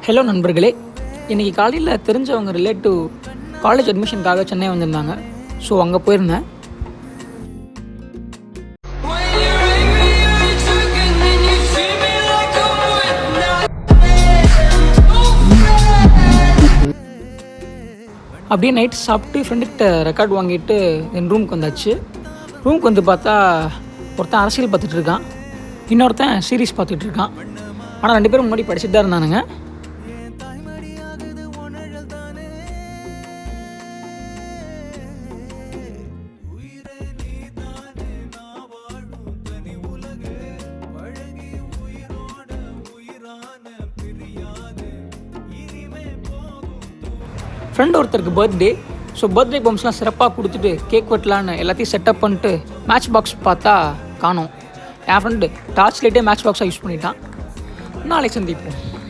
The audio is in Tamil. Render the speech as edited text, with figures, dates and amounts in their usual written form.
ஹலோ நண்பர்களே, இன்றைக்கி காலையில் தெரிஞ்சவங்க ரிலேட்டிவ் காலேஜ் அட்மிஷனுக்காக சென்னை வந்திருந்தாங்க. ஸோ அங்கே போயிருந்தேன். அப்படியே நைட் சாப்பிட்டு ஃப்ரெண்டுக்கிட்ட ரெக்கார்ட் வாங்கிட்டு என் ரூமுக்கு வந்தாச்சு. ரூமுக்கு வந்து பார்த்தா ஒருத்தன் அரசியல் பார்த்துட்ருக்கான், இன்னொருத்தன் சீரீஸ் பார்த்துட்ருக்கான். ஆனால் 2 பேரும் முன்னாடி படிச்சுட்டு தான் இருந்தானுங்க. ஃப்ரெண்ட் ஒருத்தருக்கு பர்த்டே. ஸோ பர்த்டே பம்ப்ஸ்லாம் சிறப்பாக கொடுத்துட்டு கேக் வெட்டலான்னு எல்லாத்தையும் செட்டப் பண்ணிட்டு மேட்ச் பாக்ஸ் பார்த்தா காணோம். என் ஃப்ரெண்டு டார்ச் லைட்டே மேட்ச் பாக்ஸாக யூஸ் பண்ணிட்டான். நாளை சந்திப்போம்.